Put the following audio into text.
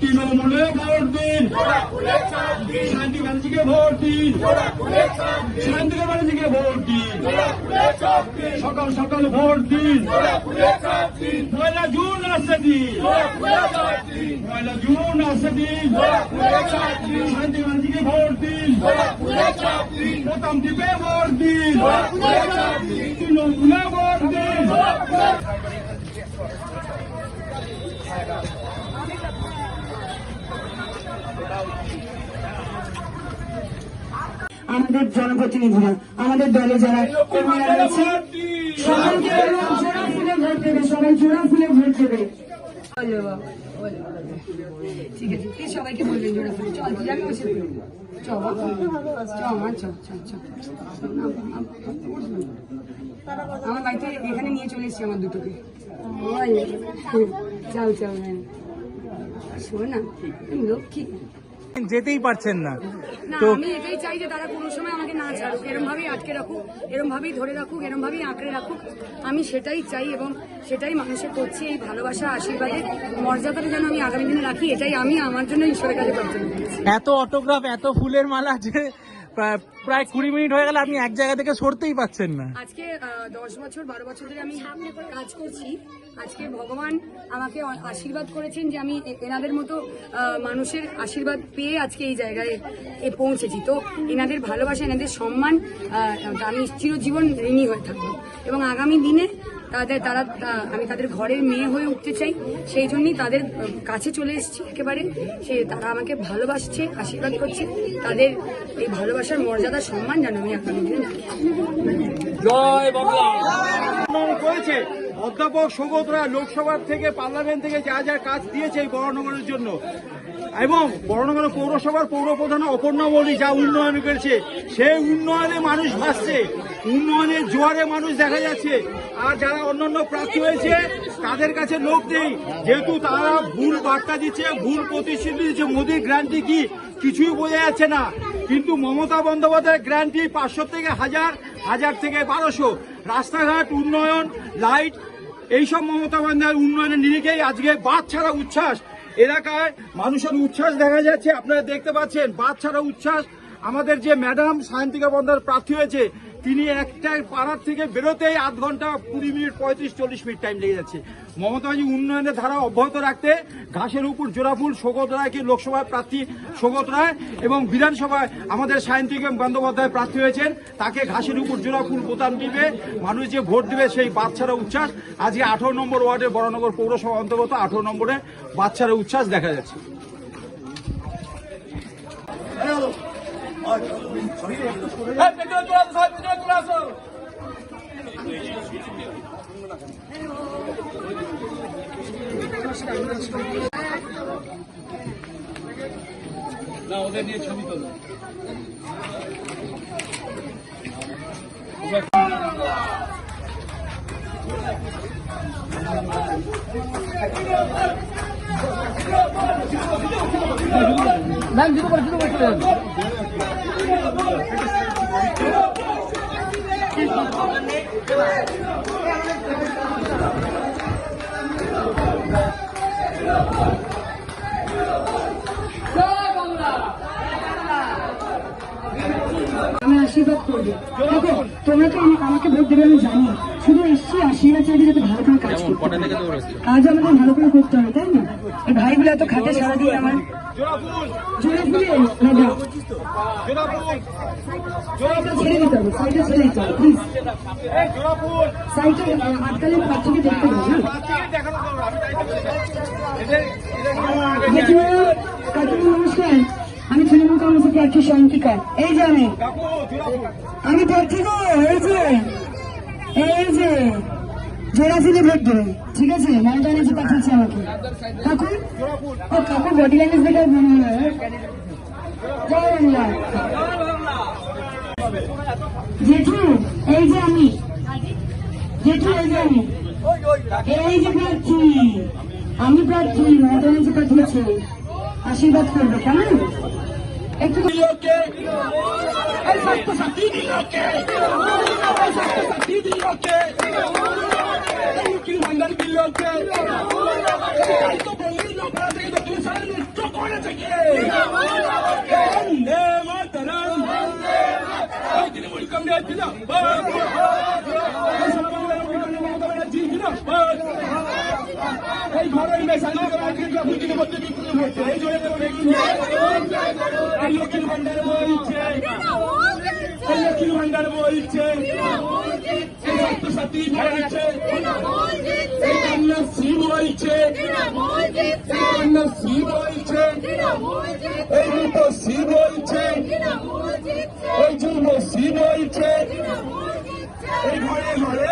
তৃণমূলে ভোট দিন, শান্তি ব্যানার্জিকে ভোট দিন, শান্তি ব্যানার্জিকে ভোট দিন, সকাল সকাল ভোট দিন, 1 জুন আসছে দিন, 1 জুন আসছে দিন, শান্তি ব্যানার্জিকে ভোট দিন, প্রথম দ্বীপে ভোট দিন, তৃণমূলে ভোট দিন। আমাদের জনপ্রতিনিধিরা, আমাদের দলে যারা কর্মীরা রয়েছে, সবাইকে জোড়া ফুলে ভোট দেবে, সবাই জোড়া ফুলে ভোট দেবে। ঠিক আছে, সবাইকে বলবেন জোড়া ফুলে। চল আমি বসে আমার বাড়িতে এখানে নিয়ে চলে এসছি আমার দুটোকে। চাও চাও, হ্যাঁ শোন না, লক্ষ্মী যেতেই পারছেন না। তো আমি এটাই চাই যে তারা কোনো সময় আমাকে না ছাড়ুক, এরম ভাবেই আটকে রাখুক, এরম ভাবেই ধরে রাখুক, এরম ভাবেই আঁকড়ে রাখুক। আমি সেটাই চাই এবং সেটাই মানুষের করছি। এই ভালোবাসা, আশীর্বাদে মর্যাদাটা যেন আমি আগামী দিনে রাখি, এটাই আমি আমার জন্য ঈশ্বরের কাছে প্রার্থনা করছি। এত অটোগ্রাফ, এত ফুলের মালা যে প্রায় 20 মিনিট হয়ে গেল, আপনি এক জায়গা থেকে সরতেই পাচ্ছেন না। আজকে 10 বছর 12 বছর ধরে আমি কাজ করছি। আজকে ভগবান আমাকে আশীর্বাদ করেছেন যে আমি এনাদের মতো মানুষের আশীর্বাদ পেয়ে আজকে এই জায়গায় পৌঁছেছি। তো এনাদের ভালোবাসা, এনাদের সম্মান আমি চিরজীবন ঋণী হয়ে থাকবো এবং আগামী দিনে আমি তাদের ঘরের মেয়ে হয়ে উঠতে চাই। সেই জন্যই তাদের কাছে চলে এসেছি একেবারে। তারা আমাকে ভালোবাসছে, আশীর্বাদ করছে। তাদের এই ভালোবাসার মর্যাদা, সম্মান যেন আমি আগামী দিনে রাখি। জয় বাংলা। করেছে অধ্যাপক সৌগত রায় লোকসভার থেকে, পার্লামেন্ট থেকে যা যা কাজ দিয়েছে এই বরানগরের জন্য, এবং বরানগর পৌরসভার পৌরপ্রধান অপর্ণা মল্লিক যা উন্নয়ন করেছে, সেই উন্নয়নে মানুষ ভাসছে, উন্নয়নের জোয়ারে মানুষ দেখা যাচ্ছে। আর যারা অন্যান্য প্রার্থী হয়েছে তাদের কাছে লোক নেই, যেহেতু তারা ভুল বার্তা দিচ্ছে, ভুল প্রতিশ্রুতি দিচ্ছে। মোদীর গ্যারান্টি কি কিছুই বোঝা যাচ্ছে না, কিন্তু মমতা বন্দ্যোপাধ্যায়ের গ্যারান্টি 500 থেকে 1000, 1000 থেকে 1200। রাস্তাঘাট উন্নয়ন, লাইট, এইসব মমতা বন্দ্যোপাধ্যায়ের উন্নয়নের নিরিখেই আজকে বাদ ছাড়া উচ্ছ্বাস। এলাকায় মানুষের উচ্ছ্বাস দেখা যাচ্ছে, আপনারা দেখতে পাচ্ছেন, বাদ ছাড়া উচ্ছ্বাস। আমাদের যে ম্যাডাম সায়ন্তিকা বন্দ্যোপাধ্যায় প্রার্থী হয়েছে, তিনি একটা পাড়ার থেকে বেরোতেই 8 ঘন্টা 20 মিনিট 35-40 মিনিট টাইম লেগে যাচ্ছে। মমতা ব্যানার্জি উন্নয়নের ধারা অব্যাহত রাখতে ঘাসের উপর জোড়াফুল সৌগত রায়কে, লোকসভার প্রার্থী সৌগত রায়, এবং বিধানসভায় আমাদের সায়ন্তিকা বন্দ্যোপাধ্যায় প্রার্থী হয়েছেন, তাকে ঘাসের উপর জোড়াফুল প্রদান দিবে। মানুষ যে ভোট দেবে সেই বাচ্চারা উচ্ছ্বাস। আজকে 18 নম্বর ওয়ার্ডে বরানগর পৌরসভা অন্তর্গত 18 নম্বরে বাচ্চারা উচ্ছ্বাস দেখা যাচ্ছে। না, ওদের নিয়ে ছবি তোলো। আমি আশীর্বাদ করবো। দেখো, তোমরা তো আমাকে ভোট দেবে আমি জানি, শুধু এসছি আশীর্বাদ চাইবে যাতে ভালো করে কাজ করতে। কাজ আমাদের ভালো করে করতে হবে, তাই না? এই ভাইগুলো এত খাটে সারাদিন আমার। জোরে ফুলে ছেড়ে দিতে হবে, সাইডে ছেড়ে দিতে হবে প্লিজ। সাইডে আটকালে প্রার্থীকে দেখতে হবে না। নমস্কার, আমি তৃণমূল কংগ্রেসের প্রার্থী সায়ন্তিকা। এই যে আমি প্রার্থী গো, এই যে জোড়া ফুলে ভোট দেবে, ঠিক আছে? মমতা ব্যানার্জি পাঠাচ্ছে আমাকে। কাকু, ও কাকু বডি ল্যাঙ্গুয়েজ দেখে মনে হয়। জয় বাংলা। জেঠু, এই যে আমি, জেঠু এই যে আমি, এই যে প্রার্থী, আমি প্রার্থী, মমতা ব্যানার্জি পাঠিয়েছে, আশীর্বাদ করবে কেমন? একটু করেছে কে? বন্দে মাতরম, এই তৃণমূল কংগ্রেস জিন্দাবাদ, এই সর্বভারতীয় মমতা ব্যানার্জি জিন্দাবাদ, এই ঘরের মেশানো ভুজির মধ্যে বিক্রি হচ্ছে, এই জোরে করে এই লক্ষ্মীর ভান্ডার বলছে, এই লক্ষ্মীর ভান্ডার বলছে, এই স্বাস্থ্যসাথী বলছে, এই কন্যাশ্রী বলছে, এই কন্যাশ্রী বলছে, এই রূপশ্রী বলছে, এই যুবশ্রী বলছে, এই ঘরে ঘরে